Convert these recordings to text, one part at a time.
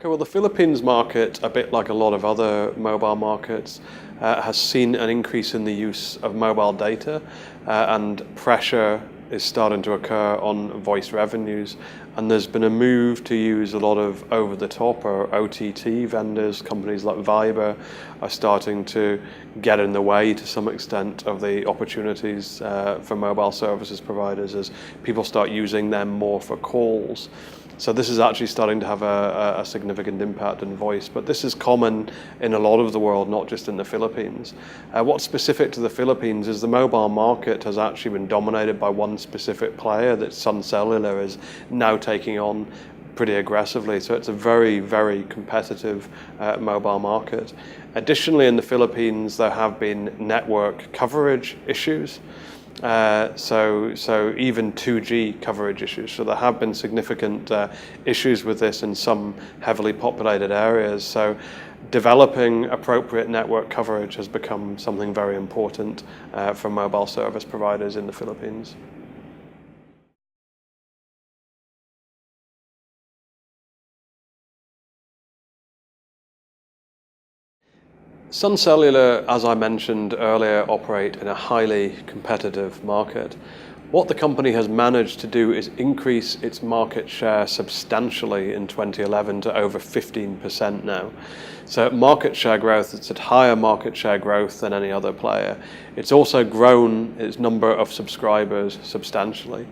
Okay, well, the Philippines market, a bit like a lot of other mobile markets, has seen an increase in the use of mobile data, and pressure is starting to occur on voice revenues. And there's been a move to use a lot of over-the-top or OTT vendors. Companies like Viber are starting to get in the way to some extent of the opportunities for mobile services providers as people start using them more for calls. So this is actually starting to have a significant impact on voice, but this is common in a lot of the world, not just in the Philippines. What's specific to the Philippines is the mobile market has actually been dominated by one specific player that Cellular is now taking on pretty aggressively. So it's a very, very competitive mobile market. Additionally, in the Philippines, there have been network coverage issues. So even 2G coverage issues. So there have been significant issues with this in some heavily populated areas. So developing appropriate network coverage has become something very important for mobile service providers in the Philippines. Cellular, as I mentioned earlier, operate in a highly competitive market. What the company has managed to do is increase its market share substantially in 2011 to over 15% now. So market share growth, it's at higher market share growth than any other player. It's also grown its number of subscribers substantially.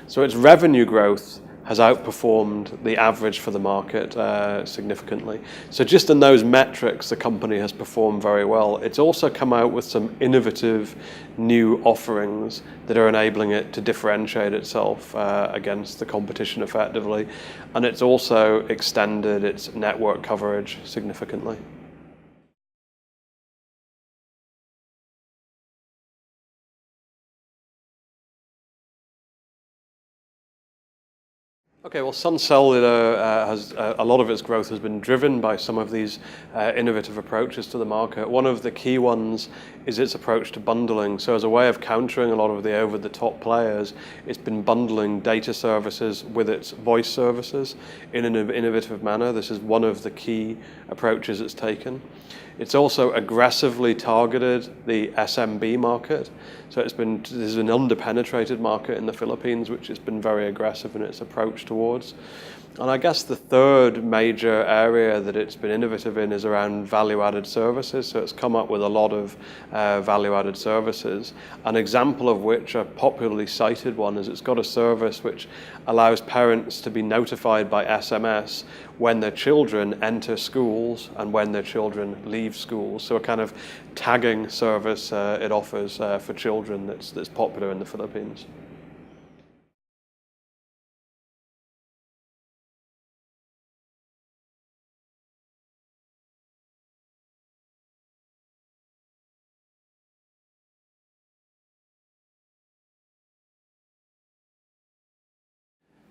So its revenue growth has outperformed the average for the market significantly. So just in those metrics, the company has performed very well. It's also come out with some innovative new offerings that are enabling it to differentiate itself against the competition effectively. And it's also extended its network coverage significantly. Okay, well, Cellular has a lot of its growth has been driven by some of these innovative approaches to the market. One of the key ones is its approach to bundling. So as a way of countering a lot of the over-the-top players, it's been bundling data services with its voice services in an innovative manner. This is one of the key approaches it's taken. It's also aggressively targeted the SMB market. So this is an underpenetrated market in the Philippines, which it's been very aggressive in its approach towards. And I guess the third major area that it's been innovative in is around value-added services. So it's come up with a lot of value-added services. An example of which, a popularly cited one, is it's got a service which allows parents to be notified by SMS when their children enter schools and when their children leave schools. So a kind of tagging service it offers for children that's popular in the Philippines.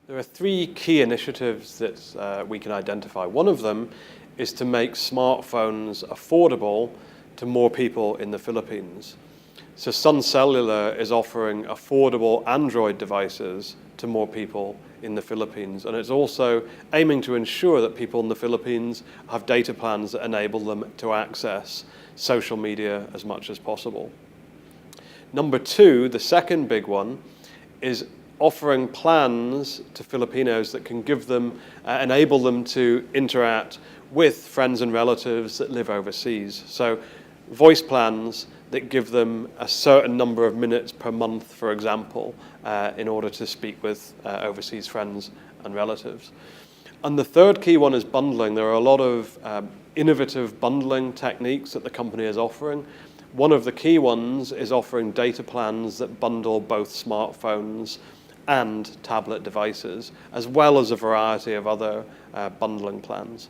There are three key initiatives that we can identify. One of them is to make smartphones affordable to more people in the Philippines. So Cellular is offering affordable Android devices to more people in the Philippines. And it's also aiming to ensure that people in the Philippines have data plans that enable them to access social media as much as possible. Number two, the second big one, is offering plans to Filipinos that can enable them to interact with friends and relatives that live overseas. So voice plans that give them a certain number of minutes per month, for example, in order to speak with overseas friends and relatives. And the third key one is bundling. There are a lot of innovative bundling techniques that the company is offering. One of the key ones is offering data plans that bundle both smartphones and tablet devices, as well as a variety of other bundling plans.